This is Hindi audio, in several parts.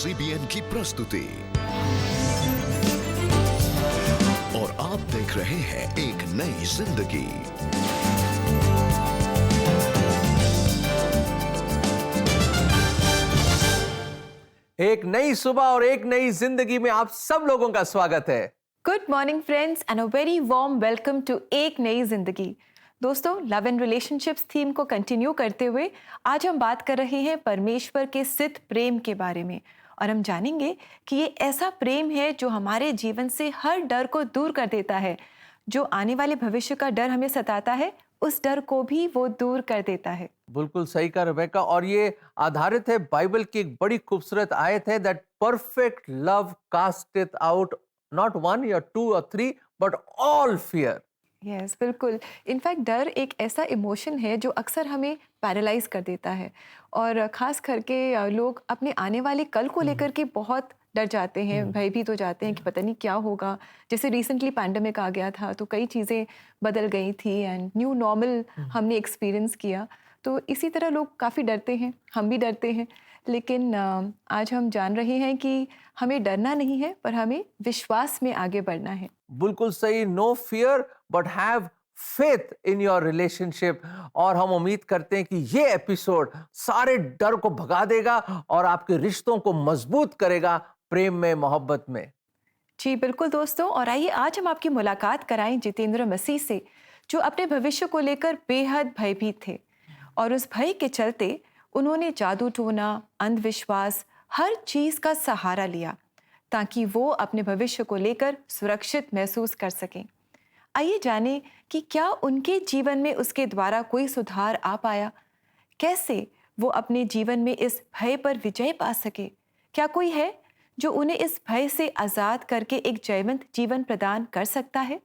CBN की प्रस्तुति और आप देख रहे हैं एक नई जिंदगी। एक नई सुबह और एक नई जिंदगी में आप सब लोगों का स्वागत है। Good morning friends and a very warm welcome to एक नई जिंदगी। दोस्तों, लव एंड रिलेशनशिप्स थीम को कंटिन्यू करते हुए आज हम बात कर रहे हैं परमेश्वर के सिद्ध प्रेम के बारे में, और हम जानेंगे कि ये ऐसा प्रेम है जो हमारे जीवन से हर डर को दूर कर देता है। जो आने वाले भविष्य का डर हमें सताता है, उस डर को भी वो दूर कर देता है। बिल्कुल सही कहा रेबेका, और ये आधारित है बाइबल की एक बड़ी खूबसूरत आयत है that perfect love casteth out not one या टू और three but all fear. Yes, बिल्कुल। इनफैक्ट डर एक ऐसा इमोशन है जो अक्सर हमें पैरालाइज कर देता है, और ख़ास करके लोग अपने आने वाले कल को लेकर के बहुत डर जाते हैं, भयभीत हो जाते हैं कि पता नहीं क्या होगा। जैसे रिसेंटली पैंडेमिक आ गया था तो कई चीज़ें बदल गई थी एंड न्यू नॉर्मल हमने एक्सपीरियंस किया। तो इसी तरह लोग काफ़ी डरते हैं, हम भी डरते हैं। लेकिन आज हम जान रहे हैं कि हमें डरना नहीं है, पर हमें विश्वास में आगे बढ़ना है। बिल्कुल सही, no fear but have faith in your relationship. और हम उम्मीद करते हैं कि ये एपिसोड सारे डर को भगा देगा और आपके रिश्तों को मजबूत करेगा प्रेम में, मोहब्बत में। जी बिल्कुल दोस्तों, और आइए आज हम आपकी मुलाकात कराएं जितेंद्र मसीह से, जो अपने भविष्य को लेकर बेहद भयभीत थे, और उस भय के चलते उन्होंने जादू टोना, अंधविश्वास, हर चीज का सहारा लिया ताकि वो अपने भविष्य को लेकर सुरक्षित महसूस कर सकें। आइए जानें कि क्या उनके जीवन में उसके द्वारा कोई सुधार आ पाया, कैसे वो अपने जीवन में इस भय पर विजय पा सके। क्या कोई है जो उन्हें इस भय से आजाद करके एक जयवंत जीवन प्रदान कर सकता है?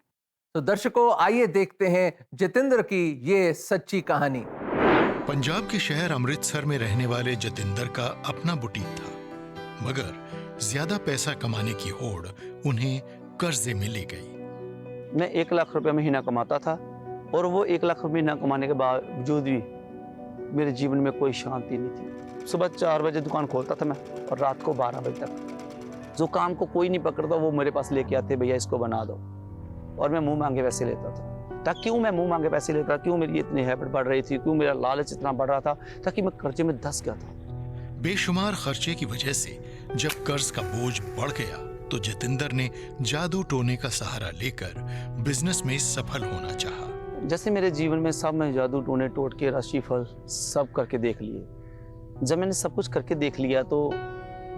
तो दर्शकों, आइए देखते हैं जितेंद्र की ये सच्ची कहानी। पंजाब के शहर अमृतसर में रहने वाले जतिंदर का अपना बुटीक था, मगर ज्यादा पैसा कमाने की होड़ उन्हें कर्जे में ले गई। मैं 1 लाख रुपया महीना कमाता था, और वो 1 लाख महीना कमाने के बावजूद भी मेरे जीवन में कोई शांति नहीं थी। सुबह 4 बजे दुकान खोलता था मैं, और रात को 12 बजे तक। जो काम को कोई नहीं पकड़ता वो मेरे पास लेके आते, भैया इसको बना दो, और मैं मुंह मांगे पैसे लेता था। क्यों मैं मुंह मांगे पैसे लेता, क्यों मेरी इतनी हैबिट बढ़ रही थी, क्यों मेरा लालच इतना बढ़ रहा था, ताकि मैं कर्जे में धंस गया था। बेशुमार खर्चे की वजह से जब कर्ज का बोझ बढ़ गया तो जतिंदर ने जादू टोने का सहारा लेकर बिजनेस में सफल होना चाहा। जैसे मेरे जीवन में सब मैं जादू टोने, टोटके, राशिफल सब करके देख लिए। जब मैंने सब कुछ करके देख लिया तो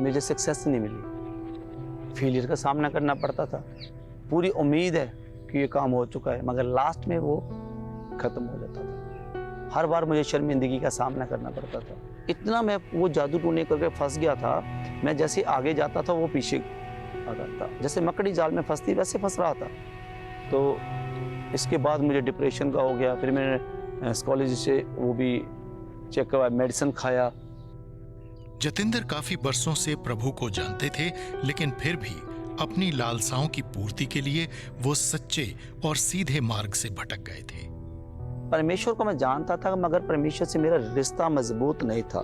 मुझे सक्सेस नहीं मिली, फेलियर का सामना करना पड़ता था। पूरी उम्मीद है कि ये काम हो चुका है, मगर लास्ट में वो खत्म हो जाता था। हर बार मुझे शर्मिंदगी का सामना करना पड़ता था। इतना मैं वो जादू टोने करके फंस गया था, मैं जैसे आगे जाता था वो पीछे आता था, जैसे मकड़ी जाल में फंसती वैसे फंस रहा था। तो इसके बाद मुझे डिप्रेशन का हो गया। फिर मैंने साइकोलॉजी से वो भी चेक करवाया, मेडिसिन खाया। जतिंदर काफी बरसों से प्रभु को जानते थे, लेकिन फिर भी अपनी लालसाओं की पूर्ति के लिए वो सच्चे और सीधे मार्ग से भटक गए थे। परमेश्वर को मैं जानता था, मगर परमेश्वर से मेरा रिश्ता मजबूत नहीं था।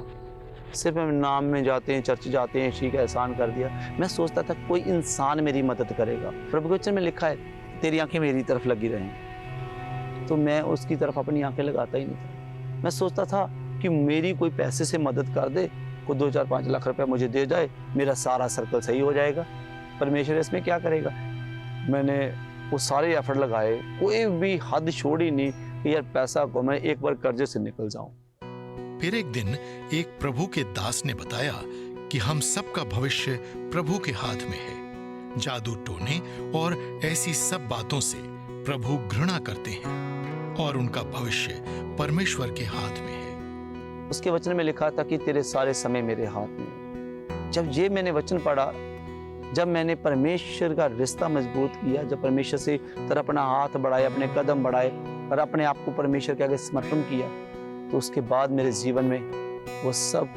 सिर्फ हम नाम में जाते हैं, चर्च जाते हैं, ठीक है, एहसान कर दिया। मैं सोचता था कोई इंसान मेरी मदद करेगा। प्रभु के वचन में लिखा है तेरी आंखें मेरी तरफ लगी रहें, तो मैं उसकी तरफ अपनी आंखें लगाता ही नहीं था। मैं सोचता था कि मेरी कोई पैसे से मदद कर दे, कोई 2, 4, 5 लाख रुपया मुझे दे जाए, मेरा सारा सर्कल सही हो जाएगा। परमेश्वर इसमें क्या करेगा। मैंने वो सारे एफर्ट लगाए, कोई भी हद छोड़ी नहीं कि यार पैसा को मैं एक बार कर्जे से निकल जाऊं। फिर एक दिन एक प्रभु के दास ने बताया कि हम सबका भविष्य प्रभु के हाथ में है। जादू टोने और ऐसी सब बातों से प्रभु घृणा करते हैं, और उनका भविष्य परमेश्वर के हाथ में है। उसके वचन में लिखा था कि तेरे सारे समय मेरे हाथ में। जब ये मैंने वचन पढ़ा, जब मैंने परमेश्वर का रिश्ता मजबूत किया, जब परमेश्वर से तरह अपना हाथ बढ़ाए, अपने कदम बढ़ाए और अपने आप को परमेश्वर के आगे समर्पण किया, तो उसके बाद मेरे जीवन में वो सब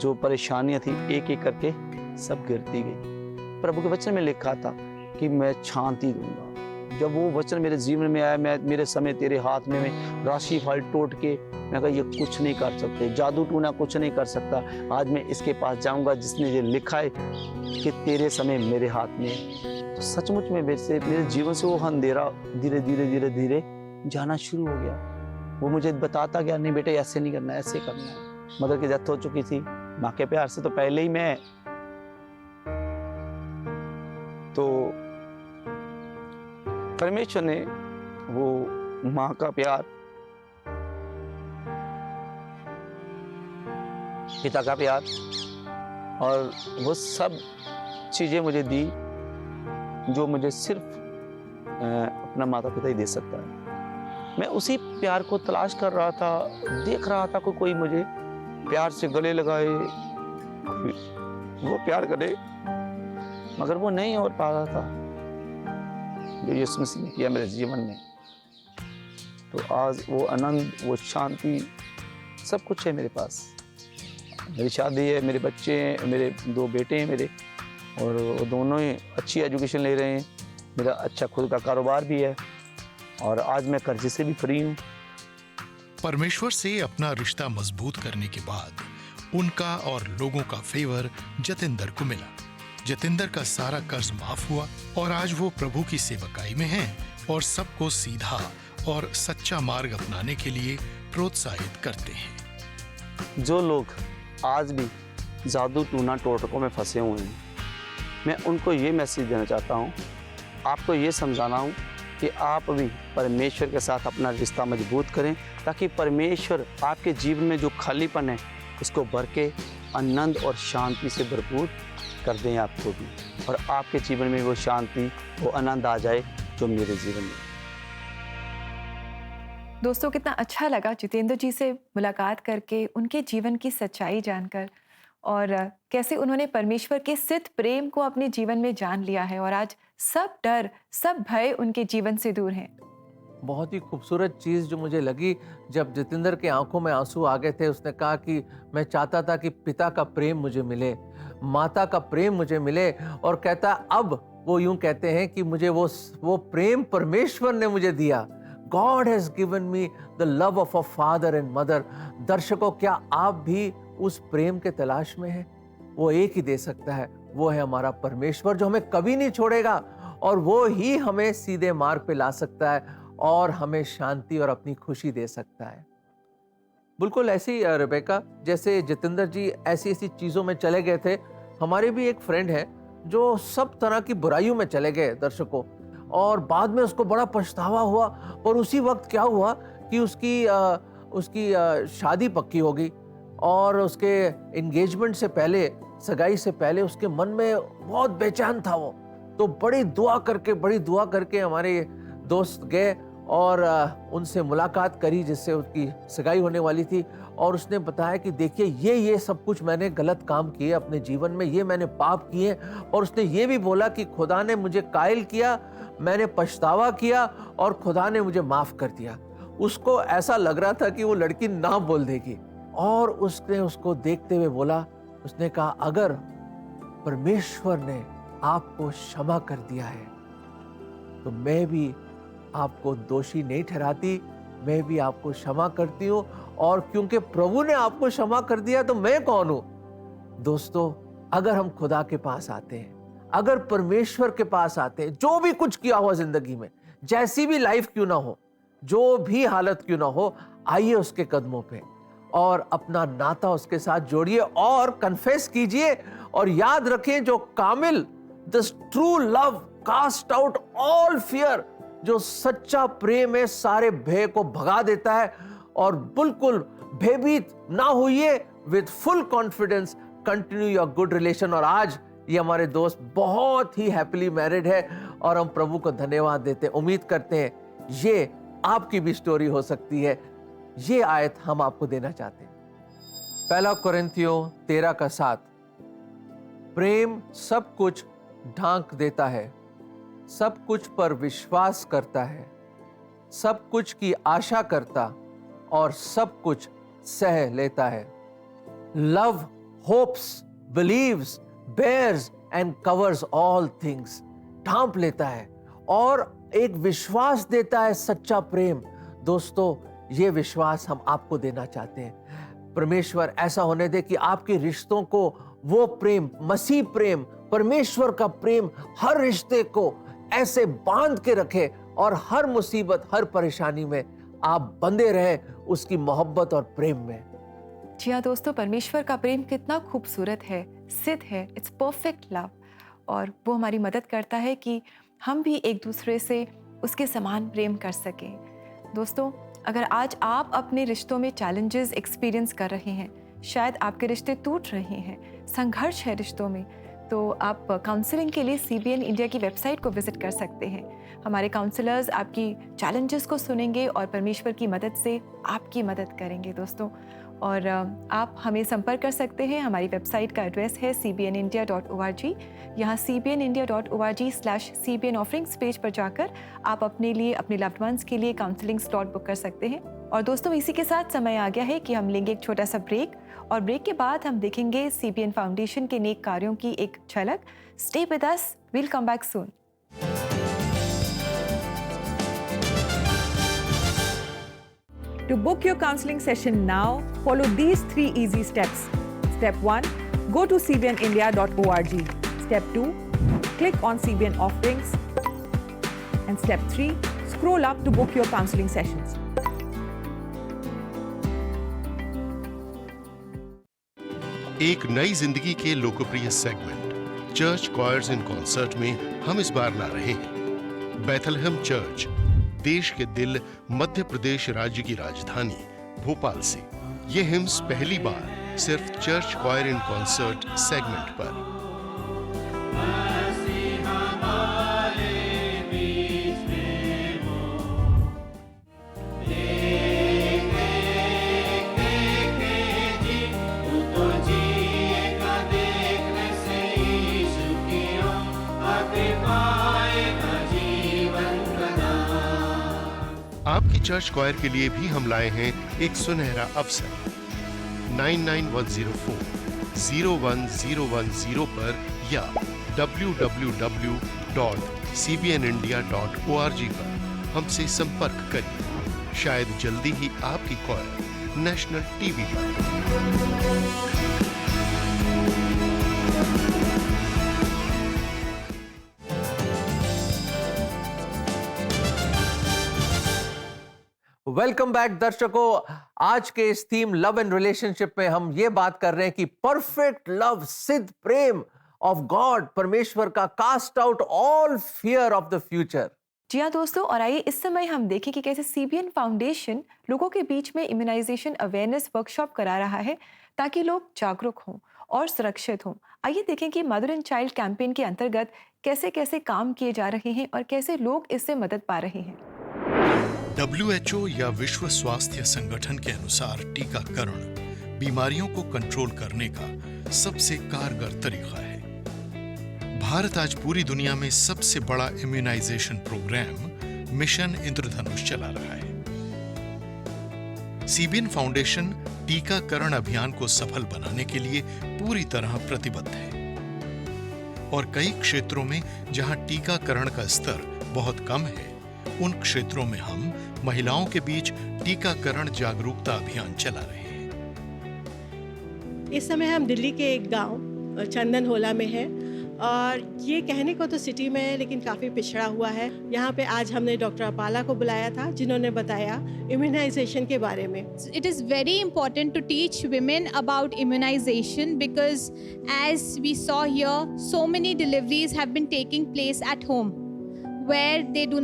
जो परेशानियां थी एक एक करके सब गिरती गई। प्रभु के वचन में लिखा था कि मैं शांति दूंगा, जब वो वचन मेरे जीवन में आया, मैं मेरे समय तेरे हाथ में, मैं राशि फल टोट के मैं कहा ये कुछ नहीं कर सकते, जादू टूना कुछ नहीं कर सकता। आज मैं इसके पास जाऊंगा जिसने ये लिखा है कि तेरे समय मेरे हाथ में है। तो सचमुच में मेरे जीवन से वो अंधेरा धीरे धीरे धीरे धीरे जाना शुरू हो गया। वो मुझे बताता गया, नहीं बेटे ऐसे नहीं करना, ऐसे करना है। मदर की डेथ हो चुकी थी, माँ के प्यार से तो पहले ही मैं तो परमेश्वर ने वो माँ का प्यार, पिता का प्यार और वो सब चीजें मुझे दी जो मुझे सिर्फ अपना माता पिता ही दे सकता है। मैं उसी प्यार को तलाश कर रहा था, देख रहा था कोई मुझे प्यार से गले लगाए, वो प्यार करे, मगर वो नहीं हो पा रहा था जो यीशु मसीह ने किया मेरे जीवन में। तो आज वो आनंद, वो शांति, सब कुछ है मेरे पास। मेरी शादी है, मेरे बच्चे हैं, मेरे 2 बेटे हैं मेरे, और वो दोनों ही अच्छी एजुकेशन ले रहे हैं। मेरा अच्छा खुद का कारोबार भी है और आज मैं कर्जे से भी फ्री हूँ। परमेश्वर से अपना रिश्ता मजबूत करने के बाद उनका और लोगों का फेवर जतिंदर को मिला। जतिंदर का सारा कर्ज माफ हुआ और आज वो प्रभु की सेवकाई में हैं और सबको सीधा और सच्चा मार्ग अपनाने के लिए प्रोत्साहित करते हैं। जो लोग आज भी जादू टूना टोटकों में फंसे हुए हैं, मैं उनको ये मैसेज देना चाहता हूँ, आपको ये समझाना हूँ कि आप भी परमेश्वर के साथ अपना रिश्ता मजबूत करें, ताकि परमेश्वर आपके जीवन में जो खालीपन है उसको भर के आनंद और शांति से भरपूर कर दें आपको भी, और आपके जीवन में वो शांति, वो आनंद आ जाए जो मेरे जीवन में। दोस्तों, कितना अच्छा लगा जितेंद्र जी से मुलाकात करके, उनके जीवन की सच्चाई जानकर, और कैसे उन्होंने परमेश्वर के सिद्ध प्रेम को अपने जीवन में जान लिया है और आज सब डर, सब भय उनके जीवन से दूर हैं। बहुत ही खूबसूरत चीज़ जो मुझे लगी, जब जितेंद्र के आंखों में आंसू आ गए थे, उसने कहा कि मैं चाहता था कि पिता का प्रेम मुझे मिले, माता का प्रेम मुझे मिले, और कहता अब वो यूं कहते हैं कि मुझे वो प्रेम परमेश्वर ने मुझे दिया। God has given me the love of a father and mother। दर्शकों, क्या आप भी उस प्रेम के तलाश में हैं? वो एक ही दे सकता है, वो है हमारा परमेश्वर, जो हमें कभी नहीं छोड़ेगा, और वो ही हमें सीधे मार्ग पे ला सकता है और हमें शांति और अपनी खुशी दे सकता है। बिल्कुल ऐसी रेबेका, जैसे जितेंद्र जी ऐसी ऐसी चीजों में चले गए थे, हमारे भी एक फ्रेंड है जो सब तरह की बुराइयों में चले गए दर्शकों, और बाद में उसको बड़ा पछतावा हुआ। पर उसी वक्त क्या हुआ कि उसकी शादी पक्की हो गई, और उसके एंगेजमेंट से पहले, सगाई से पहले उसके मन में बहुत बेचैन था वो। तो बड़ी दुआ करके हमारे दोस्त गए और उनसे मुलाकात करी जिससे उसकी सगाई होने वाली थी, और उसने बताया कि देखिए ये सब कुछ मैंने गलत काम किए अपने जीवन में, ये मैंने पाप किए, और उसने ये भी बोला कि खुदा ने मुझे कायल किया, मैंने पछतावा किया और खुदा ने मुझे माफ कर दिया। उसको ऐसा लग रहा था कि वो लड़की ना बोल देगी, और उसने उसको देखते हुए बोला, उसने कहा अगर परमेश्वर ने आपको क्षमा कर दिया है तो मैं भी आपको दोषी नहीं ठहराती, मैं भी आपको क्षमा करती हूँ, और क्योंकि प्रभु ने आपको क्षमा कर दिया तो मैं कौन हूं। दोस्तों, अगर हम खुदा के पास आते हैं, अगर परमेश्वर के पास आते हैं, जो भी कुछ किया हुआ जिंदगी में, जैसी भी लाइफ क्यों ना हो, जो भी हालत क्यों ना हो, आइए उसके कदमों पे और अपना नाता उसके साथ जोड़िए और कन्फेस कीजिए, और याद रखें जो कामिल, the true love cast out all fear, जो सच्चा प्रेम है सारे भय को भगा देता है, और बिल्कुल भयभीत ना होइए, with full confidence continue your good relation. और आज ये हमारे दोस्त बहुत ही हैप्पीली मैरिड है, और हम प्रभु को धन्यवाद देते हैं। उम्मीद करते हैं ये आपकी भी स्टोरी हो सकती है। ये आयत हम आपको देना चाहते हैं, 1 कोरिन्थियों 13:7, प्रेम सब कुछ ढांक देता है, सब कुछ पर विश्वास करता है, सब कुछ की आशा करता और सब कुछ सह लेता है। Love hopes, believes, bears and covers all things, ढांप लेता है और एक विश्वास देता है सच्चा प्रेम। दोस्तों, ये विश्वास हम आपको देना चाहते हैं। परमेश्वर ऐसा होने दे कि आपके रिश्तों को वो प्रेम, मसीह प्रेम, परमेश्वर का प्रेम हर रिश्ते को ऐसे बांध के रखे और हर मुसीबत, हर परेशानी में आप बंधे रहे उसकी मोहब्बत और प्रेम में। जी हाँ दोस्तों, परमेश्वर का प्रेम कितना खूबसूरत है, सिद्ध है, इट्स परफेक्ट लव, और वो हमारी मदद करता है कि हम भी एक दूसरे से उसके समान प्रेम कर सकें। दोस्तों, अगर आज आप अपने रिश्तों में चैलेंजेस एक्सपीरियंस कर रहे हैं, शायद आपके रिश्ते टूट रहे हैं, संघर्ष है रिश्तों में, तो आप काउंसलिंग के लिए CBN इंडिया की वेबसाइट को विजिट कर सकते हैं। हमारे काउंसलर्स आपकी चैलेंजेस को सुनेंगे और परमेश्वर की मदद से आपकी मदद करेंगे दोस्तों। और आप हमें संपर्क कर सकते हैं। हमारी वेबसाइट का एड्रेस है cbnindia.org। यहाँ cbnindia.org/CBN ऑफरिंग्स पेज पर जाकर आप अपने लिए, अपने लव्ड वंस के लिए काउंसलिंग स्लॉट बुक कर सकते हैं। और दोस्तों, इसी के साथ समय आ गया है कि हम लेंगे एक छोटा सा ब्रेक, और ब्रेक के बाद हम देखेंगे CBN फाउंडेशन के नेक कार्यों की एक झलक। Stay with us, will come back soon. To book your counseling session now, follow these 3 easy steps. Step 1, go to cbnindia.org. Step 2, click on CBN offerings. And step 3, scroll up to book your counseling sessions. एक नई जिंदगी के लोकप्रिय सेगमेंट चर्च क्वायर्स इन कॉन्सर्ट में हम इस बार ला रहे हैं बेथलहम चर्च, देश के दिल मध्य प्रदेश राज्य की राजधानी भोपाल से। ये हिम्स पहली बार सिर्फ church choir in concert segment पर। आपकी चर्च क्वायर के लिए भी हम लाए हैं एक सुनहरा अवसर। 9910401010 पर या www.cbnindia.org पर हमसे संपर्क करिए। शायद जल्दी ही आपकी क्वायर नेशनल टीवी पर। वेलकम बैक दर्शकों। आज के इस थीम लव एंड रिलेशनशिप में हम ये बात कर रहे हैं कि परफेक्ट लव, सिद्ध प्रेम ऑफ गॉड, परमेश्वर का, cast out all fear of the future. जी हाँ दोस्तों, और आइए इस समय हम देखें कि कैसे CBN फाउंडेशन लोगों के बीच में इम्यूनाइजेशन अवेयरनेस वर्कशॉप करा रहा है ताकि लोग जागरूक हों और सुरक्षित हों। आइए देखें कि मदर एंड चाइल्ड कैंपेन के अंतर्गत कैसे कैसे काम किए जा रहे हैं और कैसे लोग इससे मदद पा रहे हैं। WHO या विश्व स्वास्थ्य संगठन के अनुसार टीकाकरण बीमारियों को कंट्रोल करने का सबसे कारगर तरीका है। भारत आज पूरी दुनिया में सबसे बड़ा इम्यूनाइजेशन प्रोग्राम मिशन इंद्रधनुष चला रहा है। CBN फाउंडेशन टीकाकरण अभियान को सफल बनाने के लिए पूरी तरह प्रतिबद्ध है और कई क्षेत्रों में जहां टीकाकरण का स्तर बहुत कम है, उन क्षेत्रों में हम महिलाओं के बीच टीकाकरण जागरूकता अभियान चला रहे हैं। इस समय हम दिल्ली के एक गांव चंदन होला में हैं और ये कहने को तो सिटी में है लेकिन काफ़ी पिछड़ा हुआ है। यहाँ पे आज हमने डॉक्टर अपाला को बुलाया था जिन्होंने बताया इम्यूनाइजेशन के बारे में। It is very important to teach women about immunization because as we saw here, so many deliveries have been taking place at home where they do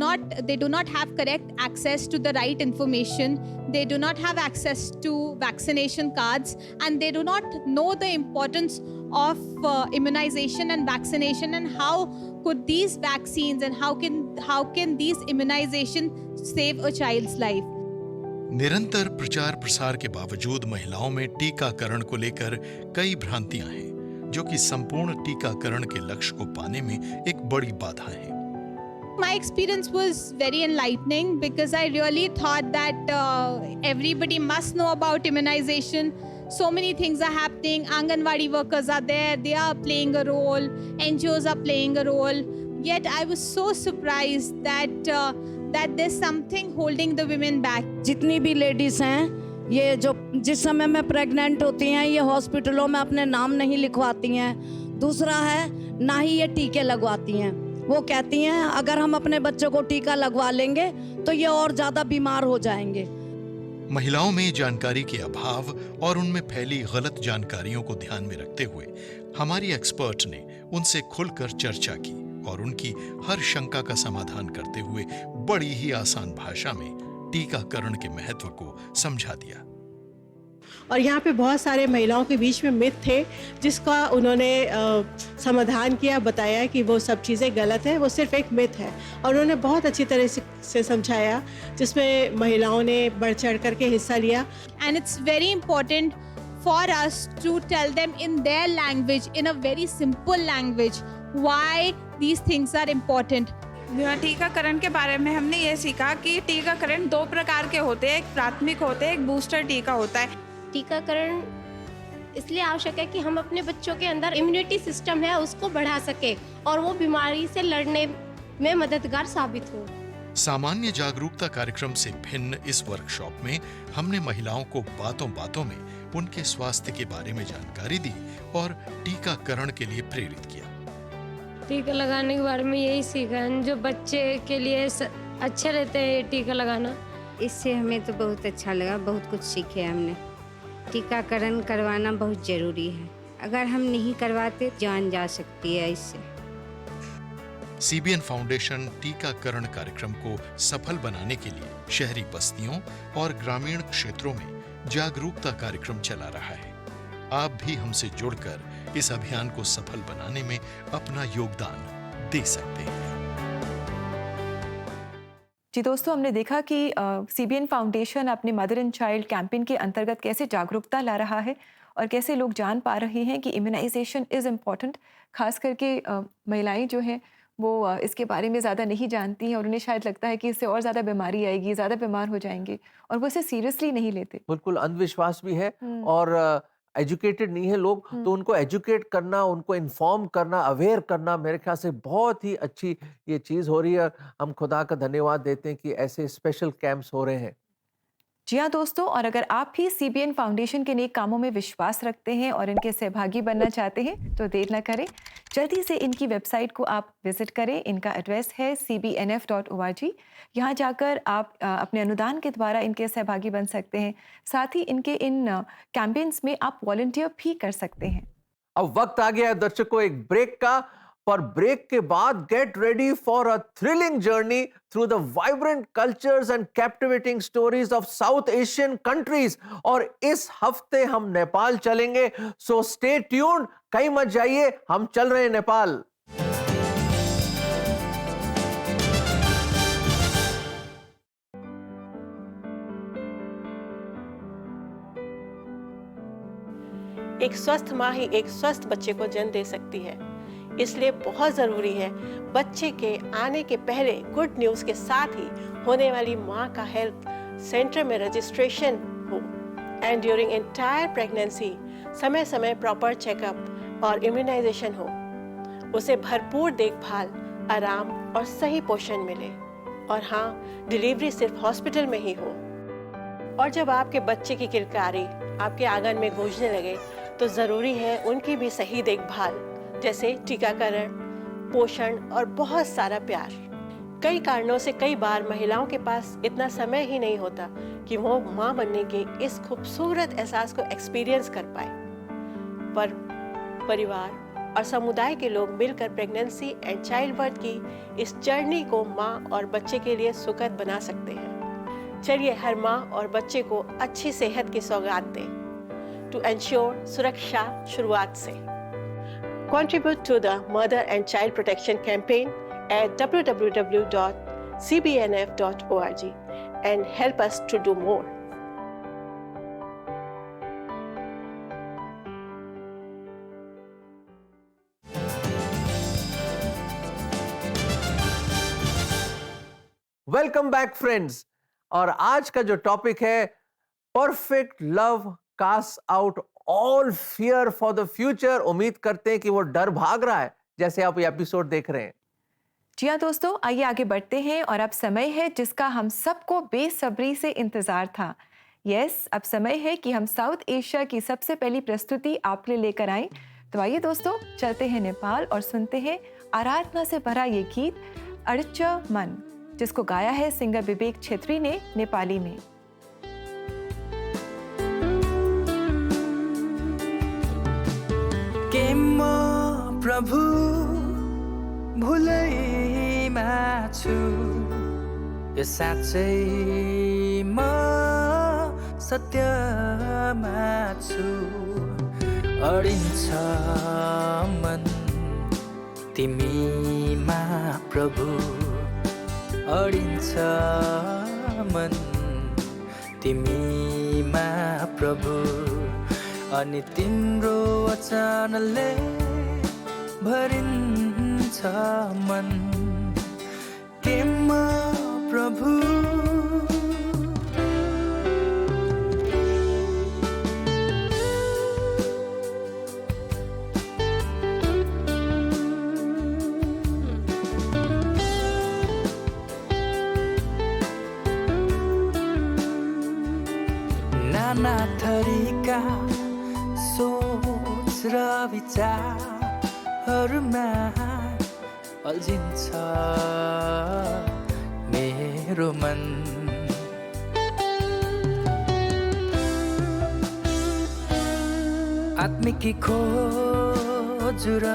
not have correct access to the right information, they do not have access to vaccination cards, and they do not know the importance of immunization and vaccination and how could these vaccines and how can these immunization save a child's life. निरंतर प्रचार प्रसार के बावजूद महिलाओं में टीकाकरण को लेकर कई भ्रांतियां हैं, जो कि संपूर्ण टीकाकरण के लक्ष्य को पाने में एक बड़ी बाधा है। My experience was very enlightening because I really thought that everybody must know about immunization. So many things are happening. Anganwadi workers are there. They are playing a role. NGOs are playing a role. Yet I was so surprised that there's something holding the women back. जितनी भी लेडीज हैं, ये जो जिस समय में प्रेग्नेंट होती हैं, ये हॉस्पिटलों में अपने नाम नहीं लिखवाती हैं। दूसरा है, ना ही ये टीके लगवाती हैं। वो कहती हैं अगर हम अपने बच्चों को टीका लगवा लेंगे तो ये और ज्यादा बीमार हो जाएंगे। महिलाओं में जानकारी के अभाव और उनमें फैली गलत जानकारियों को ध्यान में रखते हुए हमारी एक्सपर्ट ने उनसे खुलकर चर्चा की और उनकी हर शंका का समाधान करते हुए बड़ी ही आसान भाषा में टीकाकरण के महत्व को समझा दिया। और यहाँ पे बहुत सारे महिलाओं के बीच में मिथ थे जिसका उन्होंने समाधान किया, बताया कि वो सब चीज़ें गलत है, वो सिर्फ एक मिथ है। और उन्होंने बहुत अच्छी तरह से समझाया, जिसमें महिलाओं ने बढ़ चढ़ करके हिस्सा लिया। And it's very important for us to tell them in their language, in a very simple language, why these things are important. टीकाकरण के बारे में हमने ये सीखा कि टीकाकरण 2 प्रकार के होते हैं, एक प्राथमिक होते हैं, एक बूस्टर टीका होता है। टीकाकरण इसलिए आवश्यक है कि हम अपने बच्चों के अंदर इम्यूनिटी सिस्टम है उसको बढ़ा सके और वो बीमारी से लड़ने में मददगार साबित हो। सामान्य जागरूकता कार्यक्रम से भिन्न इस वर्कशॉप में हमने महिलाओं को बातों बातों में उनके स्वास्थ्य के बारे में जानकारी दी और टीकाकरण के लिए प्रेरित किया। टीका लगाने के बारे में यही सीखा, जो बच्चे के लिए अच्छे रहते हैं टीका लगाना। इससे हमें तो बहुत अच्छा लगा, बहुत कुछ सीखे हमने। टीकाकरण करवाना बहुत जरूरी है, अगर हम नहीं करवाते जान जा सकती है इससे। सीबीएन फाउंडेशन टीकाकरण कार्यक्रम को सफल बनाने के लिए शहरी बस्तियों और ग्रामीण क्षेत्रों में जागरूकता कार्यक्रम चला रहा है। आप भी हमसे जुड़कर इस अभियान को सफल बनाने में अपना योगदान दे सकते हैं। जी दोस्तों, हमने देखा कि सीबीएन फाउंडेशन अपने मदर एंड चाइल्ड कैंपेन के अंतर्गत कैसे जागरूकता ला रहा है और कैसे लोग जान पा रहे हैं कि इम्यूनाइजेशन इज़ इम्पॉर्टेंट। खास करके महिलाएं जो हैं वो इसके बारे में ज़्यादा नहीं जानती हैं और उन्हें शायद लगता है कि इससे और ज़्यादा बीमारी आएगी, ज़्यादा बीमार हो जाएंगे, और वो इसे सीरियसली नहीं लेते। बिल्कुल अंधविश्वास भी है और एजुकेटेड नहीं है लोग, तो उनको एजुकेट करना, उनको इन्फॉर्म करना, अवेयर करना मेरे ख्याल से बहुत ही अच्छी ये चीज़ हो रही है। हम खुदा का धन्यवाद देते हैं कि ऐसे स्पेशल कैंप्स हो रहे हैं। जी हाँ दोस्तों, और अगर आप भी सीबीएन फाउंडेशन के नेक कामों में विश्वास रखते हैं और इनके सहभागी बनना चाहते हैं तो देर न करें, जल्दी से इनकी वेबसाइट को आप विजिट करें। इनका एड्रेस है cbnf.org। यहाँ जाकर आप अपने अनुदान के द्वारा इनके सहभागी बन सकते हैं। साथ ही इनके इन कैंपेन्स में आप वॉलंटियर भी कर सकते हैं। अब वक्त आ गया है दर्शकों एक ब्रेक का, पर ब्रेक के बाद get ready for a thrilling journey through the vibrant cultures and captivating stories of south Asian countries. और इस हफ्ते हम नेपाल चलेंगे, सो स्टे ट्यून्ड, कहीं मत जाइए, हम चल रहे हैं नेपाल। एक स्वस्थ माँ ही एक स्वस्थ बच्चे को जन्म दे सकती है, इसलिए बहुत ज़रूरी है बच्चे के आने के पहले गुड न्यूज़ के साथ ही होने वाली माँ का हेल्थ सेंटर में रजिस्ट्रेशन हो एंड ड्यूरिंग एंटायर प्रेगनेंसी समय समय प्रॉपर चेकअप और इम्यूनाइजेशन हो, उसे भरपूर देखभाल, आराम और सही पोषण मिले। और हाँ, डिलीवरी सिर्फ हॉस्पिटल में ही हो। और जब आपके बच्चे की किलकारी आपके आंगन में गूंजने लगे तो ज़रूरी है उनकी भी सही देखभाल, जैसे टीकाकरण, पोषण और बहुत सारा प्यार। कई कारणों से कई बार महिलाओं के पास इतना समय ही नहीं होता कि वो माँ बनने के इस खूबसूरत एहसास को एक्सपीरियंस कर पाए, पर परिवार और समुदाय के लोग मिलकर प्रेगनेंसी एंड चाइल्ड बर्थ की इस जर्नी को माँ और बच्चे के लिए सुखद बना सकते हैं। चलिए हर माँ और बच्चे को अच्छी सेहत की सौगात दें। टू एंश्योर सुरक्षा शुरुआत से। Contribute to the Mother and Child Protection Campaign at www.cbnf.org and help us to do more. Welcome back friends, और आज का जो टॉपिक है perfect love cast out all fear for the future. उम्मीद करते हैं कि वो डर भाग रहा है जैसे आप ये एपिसोड देख रहे हैं। जी हाँ दोस्तों, आइए आगे बढ़ते हैं और अब समय है जिसका हम सबको बेसब्री से इंतजार था। यस, अब समय है कि हम साउथ एशिया की सबसे पहली प्रस्तुति आपके लिए लेकर आएं। तो आइए दोस्तों, चलते हैं नेपाल और सुनते हैं आराधना से भरा ये गीत अड़च मन, जिसको गाया है सिंगर विवेक छेत्री ने नेपाली में। के म प्रभु भुलैमा छु, यो साँच्चै म सत्यमा छु। अडिन्छ मन तिमीमा प्रभु, अडिन्छ मन तिमीमा प्रभु, अनि तिम्रो वचनले भरिन्छ मन। के म प्रभु नाना थरीका सोच र विचारहरूमा अल्झिन्छ मेरो मन। आत्मिक खोज र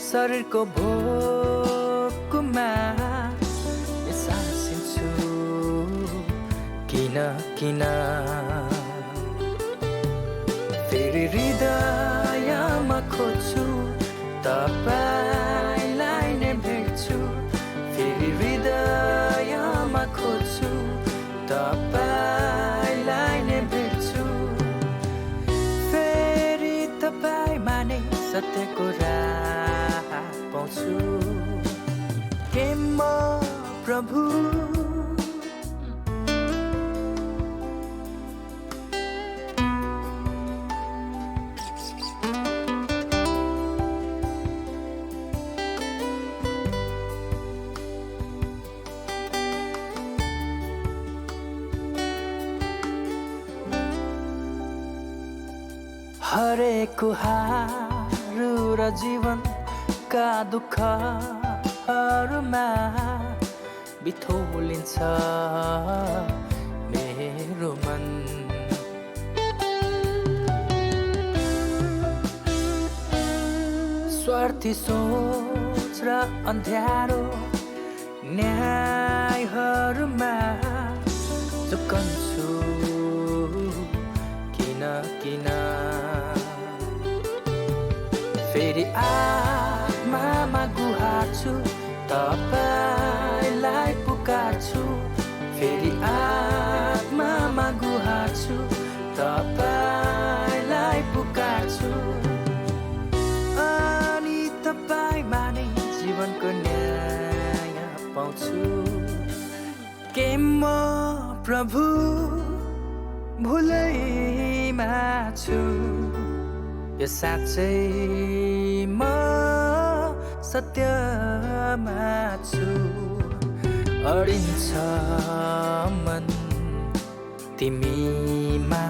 शरीरको भोकमा सासिन्छु किन किन। फेरि हृदयमा खोज्छु तपाईलाई नै भेट्छु, फेरि हृदयमा खोज्छु तपाईलाई नै भेट्छु। फेरि तपाईमा नै सत्यको राह पाउँछु। के म प्रभु हरेक कुहारू र जीवनका दुःखहरूमा बिथोलिन्छ मेरो मन। स्वार्थी सोच र अन्ध्यारो न्यायहरूमा झुकन्छु किन किन। फेरि आत्मामा गुहार्छु तपाईलाई पुकार्छु, फेरि आत्मामा गुहार्छु तपाईलाई पुकार्छु। अनि तपाईमा नै जीवनको न्याय पाउँछु। के म प्रभु भुलैमा छु, यो साँच्चै म सत्यमा छु। अडिन्छ मन तिमीमा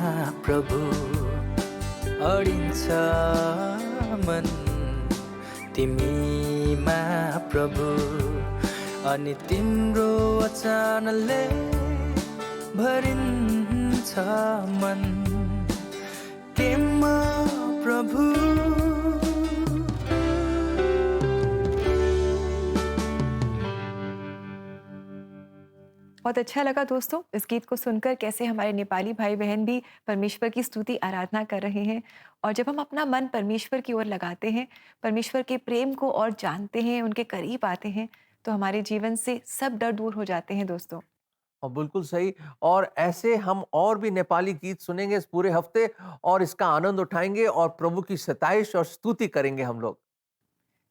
प्रभु, अडिन्छ मन तिमीमा प्रभु, अनि तिम्रो वचनले भरिन्छ मन। के म प्रभु बहुत अच्छा लगा दोस्तों इस गीत को सुनकर, कैसे हमारे नेपाली भाई बहन भी परमेश्वर की स्तुति आराधना कर रहे हैं। और जब हम अपना मन परमेश्वर की ओर लगाते हैं, परमेश्वर के प्रेम को और जानते हैं, उनके करीब आते हैं, तो हमारे जीवन से सब डर दूर हो जाते हैं दोस्तों। और बिल्कुल सही। और ऐसे हम और भी नेपाली गीत सुनेंगे इस पूरे हफ्ते और इसका आनंद उठाएंगे और प्रभु की सताइश और स्तुति करेंगे हम लोग।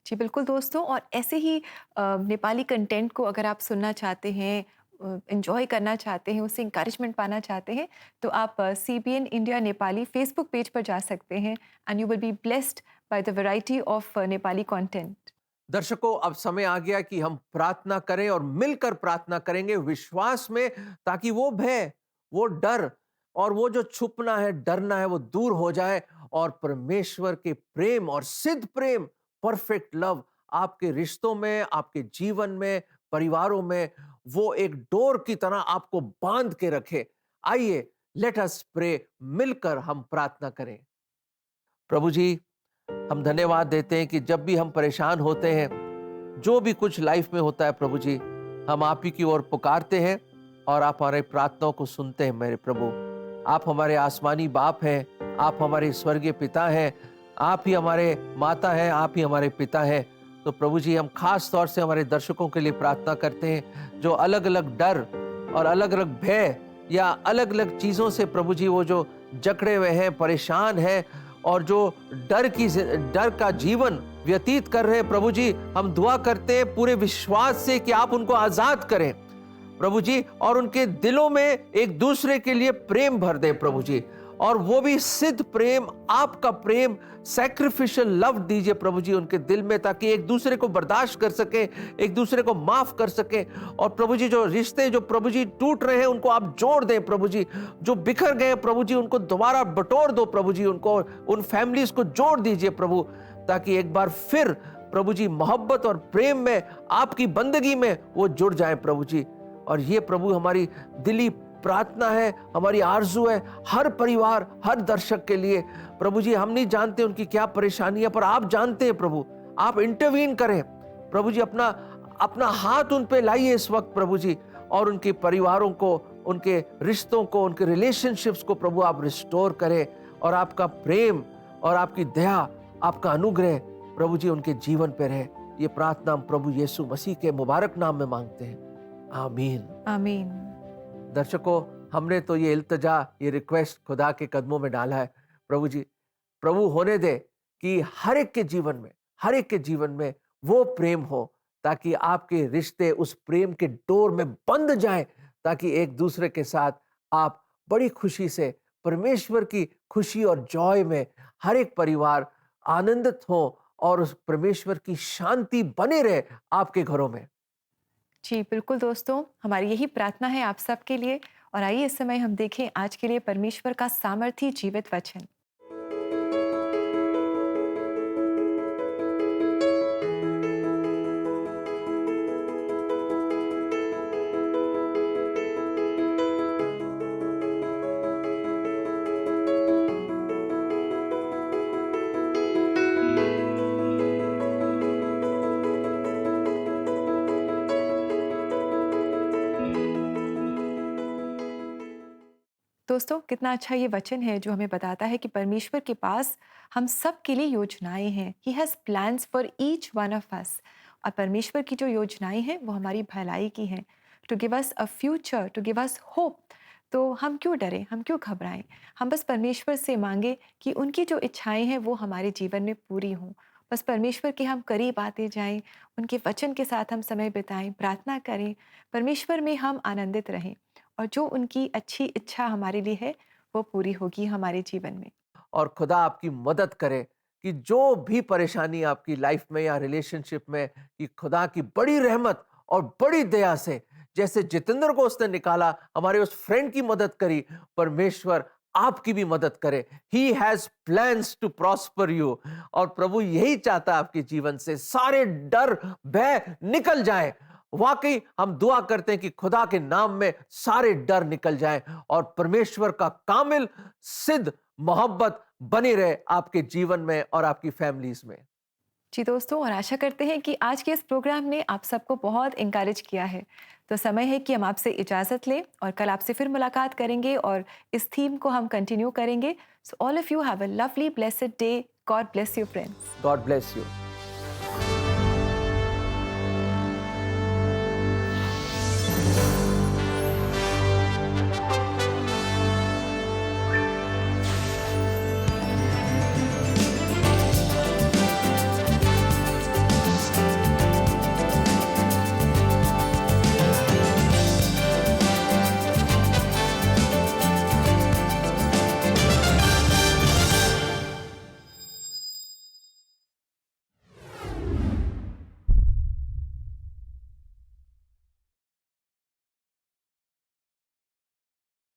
जी बिल्कुल दोस्तों, और ऐसे ही नेपाली कंटेंट को अगर आप सुनना चाहते हैं, एंजॉय करना चाहते हैं, उससे इंकरेजमेंट पाना चाहते हैं, तो आप CBN India Nepali Facebook page पर जा सकते हैं and you will be blessed by the variety of Nepali content. दर्शकों, अब समय आ गया कि हम प्रार्थना करें और मिलकर प्रार्थना करेंगे विश्वास में, ताकि वो भय, वो डर और वो जो छुपना है, डरना है, वो दूर हो जाए और परमेश्वर के प्रेम और सिद्ध प्रेम, परफेक्ट लव आपके रिश्तों में, आपके जीवन में, परिवारों में वो एक डोर की तरह आपको बांध के रखे। आइए, लेट अस प्रे, मिलकर हम प्रार्थना करें। प्रभु जी, हम धन्यवाद देते हैं कि जब भी हम परेशान होते हैं, जो भी कुछ लाइफ में होता है प्रभु जी, हम आप ही की ओर पुकारते हैं और आप हमारे प्रार्थनाओं को सुनते हैं। मेरे प्रभु, आप हमारे आसमानी बाप हैं, आप हमारे स्वर्गीय पिता हैं, आप ही हमारे माता हैं, आप ही हमारे पिता हैं। तो प्रभु जी, हम खास तौर से हमारे दर्शकों के लिए प्रार्थना करते हैं जो अलग अलग डर और अलग अलग भय या अलग अलग चीज़ों से प्रभु जी वो जो जकड़े हुए हैं, परेशान हैं और जो डर का जीवन व्यतीत कर रहे हैं प्रभु जी, हम दुआ करते हैं पूरे विश्वास से कि आप उनको आजाद करें प्रभु जी, और उनके दिलों में एक दूसरे के लिए प्रेम भर दें प्रभु जी, और वो भी सिद्ध प्रेम, आपका प्रेम, सैक्रिफिशियल लव दीजिए प्रभु जी उनके दिल में, ताकि एक दूसरे को बर्दाश्त कर सके, एक दूसरे को माफ कर सके। और प्रभु जी, जो रिश्ते जो प्रभु जी टूट रहे हैं उनको आप जोड़ दें प्रभु जी, जो बिखर गए प्रभु जी उनको दोबारा बटोर दो प्रभु जी, उनको उन फैमिलीज को जोड़ दीजिए प्रभु, ताकि एक बार फिर प्रभु जी मोहब्बत और प्रेम में, आपकी बंदगी में वो जुड़ जाए प्रभु जी। और ये प्रभु हमारी दिली प्रार्थना है, हमारी आरजू है हर परिवार, हर दर्शक के लिए प्रभु जी। हम नहीं जानते उनकी क्या परेशानी है, पर आप जानते हैं प्रभु, आप इंटरवीन करें प्रभु जी, अपना हाथ उन पे लाइए इस वक्त प्रभु जी, और उनके परिवारों को, उनके रिश्तों को, उनके रिलेशनशिप्स को प्रभु आप रिस्टोर करें, और आपका प्रेम और आपकी दया, आपका अनुग्रह प्रभु जी उनके जीवन पे रहे। ये प्रार्थना हम प्रभु यीशु मसीह के मुबारक नाम में मांगते हैं, आमीन आमीन। दर्शकों, हमने तो ये इल्तिजा, ये रिक्वेस्ट खुदा के कदमों में डाला है प्रभु जी, प्रभु होने दे कि हर एक के जीवन में वो प्रेम हो, ताकि आपके रिश्ते उस प्रेम के डोर में बंध जाएं, ताकि एक दूसरे के साथ आप बड़ी खुशी से परमेश्वर की खुशी और जॉय में हर एक परिवार आनंदित हो, और उस परमेश्वर की शांति बने रहे आपके घरों में। जी बिल्कुल दोस्तों, हमारी यही प्रार्थना है आप सबके लिए। और आइए इस समय हम देखें आज के लिए परमेश्वर का सामर्थी जीवित वचन। दोस्तों, कितना अच्छा ये वचन है जो हमें बताता है कि परमेश्वर के पास हम सब के लिए योजनाएं हैं। He has plans for each one of us। और परमेश्वर की जो योजनाएं हैं वो हमारी भलाई की हैं, to give us a future, to give us hope। तो हम क्यों डरें, हम क्यों घबराएं, हम बस परमेश्वर से मांगे कि उनकी जो इच्छाएं हैं वो हमारे जीवन में पूरी हों। बस परमेश्वर के हम करीब आते जाएं, उनके वचन के साथ हम समय बिताएं, प्रार्थना करें, परमेश्वर में हम आनंदित रहें, और जो उनकी अच्छी इच्छा हमारे लिए है वो पूरी होगी हमारे जीवन में। और खुदा आपकी मदद करे कि जो भी परेशानी आपकी लाइफ में या रिलेशनशिप में, कि खुदा की बड़ी रहमत और बड़ी दया से, जैसे जितेंद्र को उसने निकाला, हमारे उस फ्रेंड की मदद करी, परमेश्वर आपकी भी मदद करे। He has plans to prosper you। और प्रभु यही चाहता है आपके जीवन से सारे डर भय निकल जाए। वाकई हम दुआ करते हैं कि खुदा के नाम में सारे डर निकल जाएं और परमेश्वर का कामिल सिद्ध मोहब्बत बनी रहे आपके जीवन में और आपकी फैमिलीज में। जी दोस्तों, और आशा करते हैं कि आज के इस प्रोग्राम ने आप सबको बहुत इंकरेज किया है। तो समय है कि हम आपसे इजाज़त लें, और कल आपसे फिर मुलाकात करेंगे और इस थीम को हम कंटिन्यू करेंगे। So all of you have a lovely blessed day. God bless you friends. God bless you.